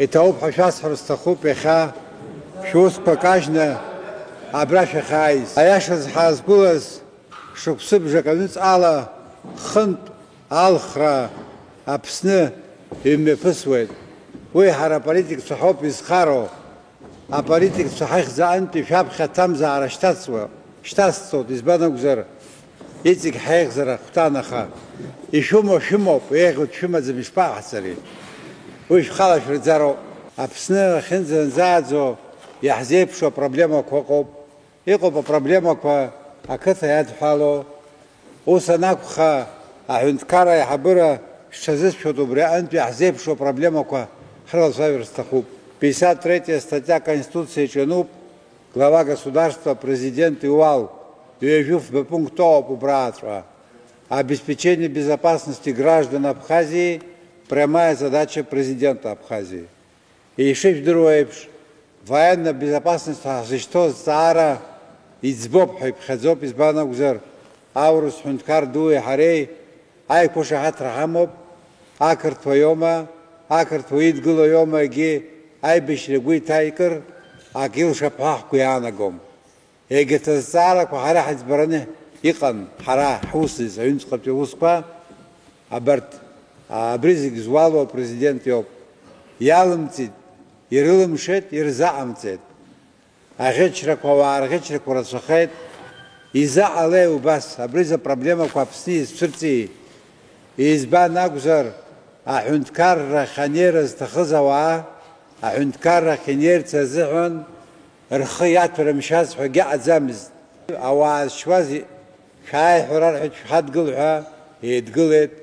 Итауп ҳашәасҳәар сҭахуп иахьа шәусқәа кажьны абра шәахьааиз. Аиашаз ҳаазгәылаз шықәсыбжак аҩныҵҟала хынтә алхра Аԥсны имҩаԥысуеит. Уи ҳара аполитикцәа ҳауп изхароу. Аполитикцәа ҳахьӡ антәи шәаԥхьа аҭамзаара шьҭасҵоит, избан акәзар иҵегь ҳаиӷьзара хәҭанаха. Ишәымоу шәымоуп, еиӷьуд шәымаӡам ишԥаҟаҳҵари? Уи шәхала шәырӡароуп. Аԥсны ахьынӡанзааӡо иаҳзеиԥшу апроблемақәа ыҟоуп. Иҟоуп апроблемақәа ақыҭа иадҳәало. Ус анакәха аҳәынҭқарра аиҳабыра шәҽазысшәоит убри аҟынтә иаҳзеиԥшу апроблемақәа ҳрылацәажәар сҭахуп. 53 статьа Конституциаҿ иануп глава государства, президент и УАЛ. Ҩажәиф бпунктоуп убрааҵәҟьа. Обеспечение безопасности граждан Абхазии – прямая задача президента Абхазии. И ишыжәдыруа еиԥш, военна безопасность ҳзышьҭоу зҵаара иӡбоуп ҳәа иԥхьаӡоуп, избан акәзар аурыс ҳәынҭқар дуи ҳареи аиқәышаҳаҭра ҳамоуп, ақырҭуа иоума, ақырҭуа идгыло иоума егьи аибашьра гәы иҭаикыр ак илшап ҳәа ҳгәы иаанагом. Егьырҭ азҵаарақәа ҳара ҳаӡбараны иҟан, ҳара ҳусыз аҩныҵҟатәи аусқәа, абарҭ абри зегь зуалу апрезидент иоуп. Иалымҵит, ирылымшеит, ирзаҟамҵеит. Аӷьычрақәа, ауаа рӷьычрақәа рацәахеит. Изаҟалеи убас, абри апроблемақәа Аԥсны изцәырҵи. Избан акәзар аҳәынҭқаррахь анеира зҭахыз ауаа, аҳәынҭқаррахь инеирц азыҳәан рхы иаҭәарымшьаз ҳәа егьаҟаӡамызт. Ауаа зшьуаз шәааиҳәара рҳәеит, шәҳадгыл ҳәа еидгылеит.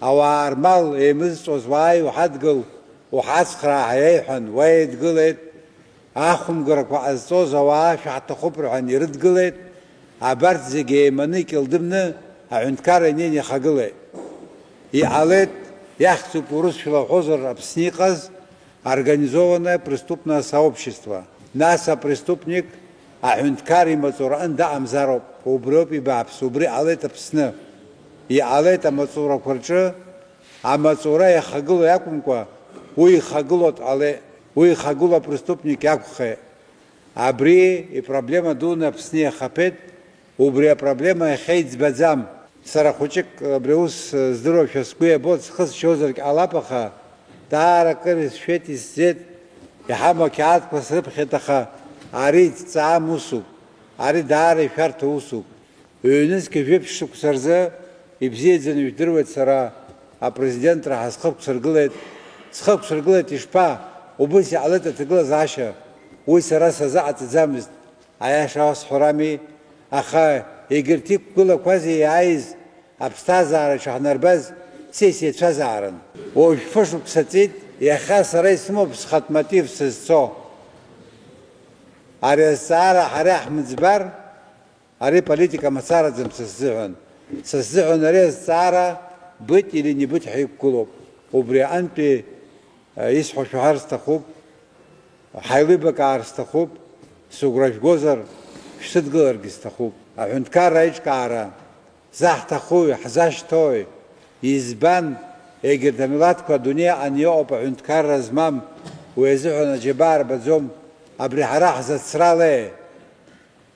Ауаа рмал еимызҵоз уааи уҳадгыл, уҳацхраа ҳәа иеиҳәан уеидгылеит. Ахәымгарақәа ҟазҵоз ауаа шәаҳҭахуп рҳәан ирыдгылеит. Абарҭ зегьы еиманы икьылдымны аҳәынҭқарра инеин иахагылеит. Иҟалеит, иахьӡуп урыс шәлаҳәозар Аԥсны иҟаз организованное преступное сообщество. Нас апреступник аҳәынҭқар имаҵура даҟамзароуп. Убриоуп ибааԥс, убри ҟалеит Аԥсны. Иҟалеит амаҵурақәа рҿы, амаҵура иахагыло иакәымкәа, уи ихагыло дҟалеит, уи ихагыло апреступник иакәхеит. Абри ипроблема дуны Аԥсны иахаԥеит, убри апроблема иахьа иӡбаӡам. Сара хәыҷык абри ус здыруашәа сгәы иабоит, схы сшьозаргь ҟалап, аха даара акыр исшәеит, исӡеит, иҳамоу ақьаадқәа срыԥхьеит, аха ари иҵҵаам усуп, ари даара ишәарҭоу усуп. Ҩнызқьи жәытә шықәса рзы ибзиаӡаны ижәдыруеит, сара апрезидентра схы ықәсыргылеит, ишԥа, убыс иҟалеит аҭагылазаашьа, уи сара сазаҟаҵаӡамызт, аиаша уасҳәарами, аха егьырҭ иқәгылақәази иааиз аԥсҭазаара ишаҳнарбаз цес иацәазаарын. Уажә фышықәса ҵит, иахьа сара исымоуп схатә мотив сызцо. Ари азҵаара ҳара иаҳмыӡбар, ари политика мацараӡам са сзыҳәан ари азҵаара быҭ или не быҭ ҳәа иқәгылоуп. Убри аҟынтәи исҳәо шәаҳар сҭахуп, ҳаилибакаар сҭахуп, сыгәра жәгозар шәсыдгыларгьы сҭахуп. Аҳәынҭқарра аиҿкаара заҳҭахуи, ҳзашьҭои, избан егьырҭ амилаҭқәа адунеиаҟны иҟоуп аҳәынҭқарра змам, уи азыҳәан аџьабаа рбаӡом. Абри ҳара ҳзацралеи?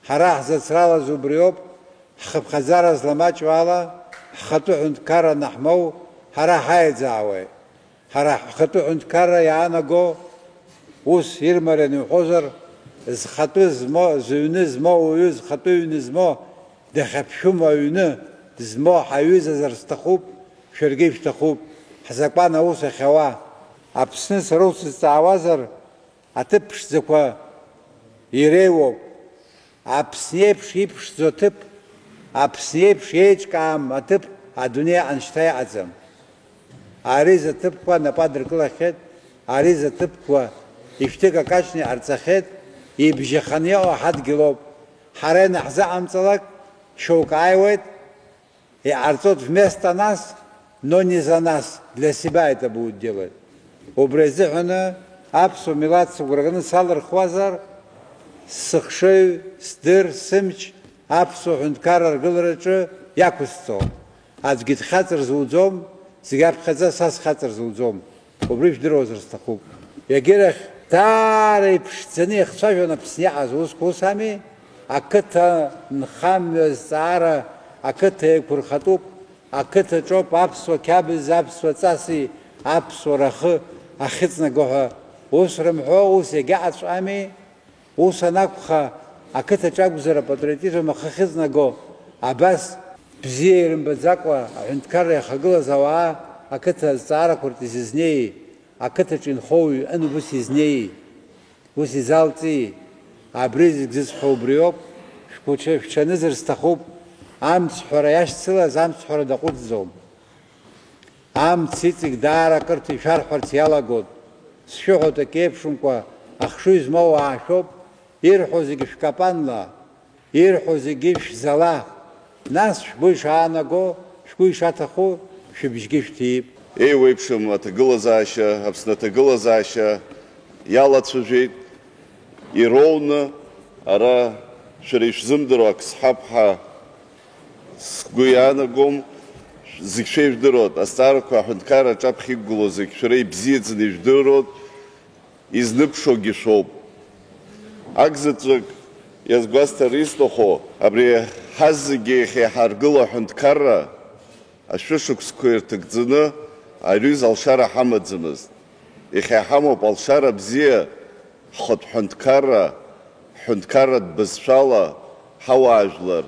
Ҳара ҳзацралаз убриоуп, ҳхыԥхьаӡара зламаҷу ала, ҳхатәы ҳәынҭқарра наҳмоу ҳара ҳаиӡаауеит. Ҳара ҳхатәы ҳәынҭқарра иаанаго ус ирмараны иҳәозар, зхатәы зыҩны змоу ауаҩы, зхатәы ҩны змоу, дахьаԥшәым аҩны змоу ҳаҩызазар сҭахуп, шәаргьы ишәҭахуп. Ҳзакәан аус ахьауа. Аԥсны сара усызҵаауазар, аҭыԥ ԥшӡақәа иреиуоуп. Аԥсны еиԥш иԥшӡо аҭыԥ, Аԥсны еиԥш еиҿкаам аҭыԥ адунеиаҟны шьҭа иҟаӡам. Ари заҭыԥқәа нап адыркылахьеит, ари заҭыԥқәа ишәҭык акаҷны иҟарҵахьеит, ибжьаханы иҟоу ҳадгьылоуп. Ҳара ианаҳзаҟамҵалак, шьоук ааиуеит, иҟарҵоит вместо нас, но не за нас, для себя это будут делать. Убри азыҳәаны аԥсуа милаҭ сыгәра салырхуазар, сыхшыҩ, сдыр, сымч аԥсуа ҳәынҭқарра ргылараҿы иақәысҵо. аӡәгьы дхьаҵыр зуӡом, зегь аԥхьаӡа са схьаҵыр зуӡом. Убри жәдыруазар сҭахуп. Егьирахь даара иԥшӡаны иахцәажәон Аԥсны иаҳаз усқәа ус ами, ақыҭа нхамҩа зҵаара ақыҭа еиқәырхатәуп, ақыҭаҿоуп аԥсуа қьабз, аԥсуа ҵаси, аԥсуа рахы ахьыҵнаго ҳәа ус рымҳәо, ус егьаҟаҵәҟьами, ус анакәха ақыҭаҿы акәзар апатриотизм ахы ахьыҵнаго абас бзиа ирымбаӡакәа аҳәынҭқарра иахагылаз ауаа ақыҭа азҵаарақәа рҿы изызнеи, ақыҭаҿы инхоу ан ус изнеи, ус изалҵи, абри зегь зысҳәо убриоуп, шәҽанызар сҭахуп, амцҳәара иашьцылаз амцҳәара даҟәыҵӡом. Амц иҵегь даара акырҭа ишәарҳәарц иалагоит. Сшәыҳәоит акеиԥшымкәа ахшыҩ змоу аашәоуп, ирҳәо зегьы шәкапанла, ирҳәо зегьы шәзала, нас шәгәы ишаанаго, шәгәы ишаҭаху шәыбжьгьы шәҭип. Еиуеиԥшым аҭагылазаашьа, Аԥсны аҭагылазаашьа иалацәажәеит, ироуны ара шәара ишәзымдыруа ак сҳәап ҳәа сгәы иаанагом, зегь шәеижәдыруат, азҵаарақәа аҳәынҭқарра аҿаԥхьа иқәгылоу зегь шәара ибзиаӡаны ижәдыруат, изныԥшогьы шәоуп. Акзаҵәык иазгәасҭар исҭаху, абри ҳаз зегьы иахьа иҳаргыло аҳәынҭқарра ашәышықәсқәа ирҭагӡаны аҩыза алшара ҳамаӡамызт. Иахьа иҳамоуп алшара бзиа, ҳхатә ҳәынҭқарра, ҳәынҭқарратә бызшәала ҳауаажәлар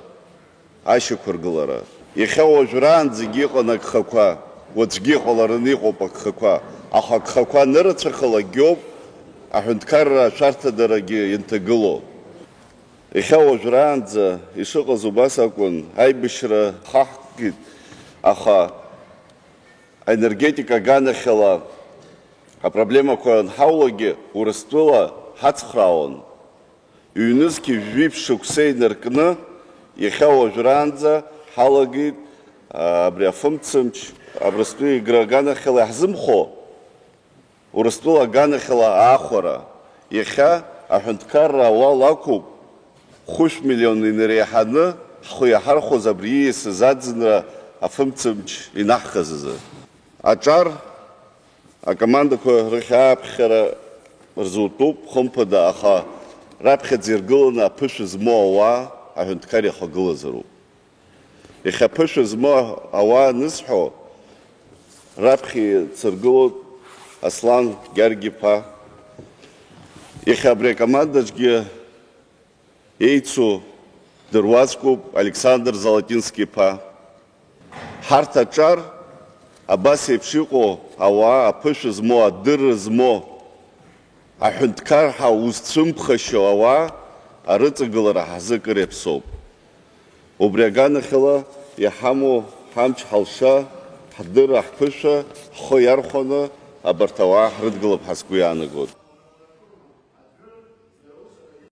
ашьақәыргылара. Иахьа уажәраанӡагьы иҟан агхақәа, уаҵәгьы иҟалараны иҟоуп агхақәа, аха агхақәа анырацәахалакгьы ауп аҳәынҭқарра ашәарҭадарагьы инҭагыло. Иахьа уажәраанӡа ишыҟаз убас акәын, аибашьра хаҳкит, аха аенергетика аганахьала апроблемақәа анҳаулагьы Урыстәыла ҳацхраауан. Ҩнызқьи жәиԥшь шықәса инаркны иахьа уажәраанӡа ҳалагеит абри афымцамч Абрыстәи Егры аганахьала иаҳзымхо Урыстәыла аганахьала аахәара. Иахьа аҳәынҭқарра ауал ақәуп, 5 миллион инареиҳаны ҳхы иаҳархәоз абри ииасыз аӡынра афымцамч инаҳхыз азы. Аҿар акомандақәа рыхьааԥхьара рзутәуп хымԥада, аха раԥхьаӡа иргыланы аԥышәа змоу ауаа аҳәынҭқар иахагылазароуп. Иахьа аԥышәа змоу ауаа анысҳәо, раԥхьа ицыргылоит Аслан Гьаргь-иԥа. Иахьа абри акомандаҿгьы еицу дыруаӡәкуп Александр Золотински-иԥа. Ҳарҭ аҿар абас еиԥш иҟоу ауаа аԥышәа змоу, адырра змоу, аҳәынҭқар ҳәа узцәымԥхашьо ауаа арыҵагылара ҳазыкыр иаԥсоуп. Убри аганахьала иҳамоу ҳамч, ҳалша, ҳдырра, ҳԥышәа ҳхы иархәаны абарҭ ауаа ҳрыдгылап ҳәа сгәы иаанагоит.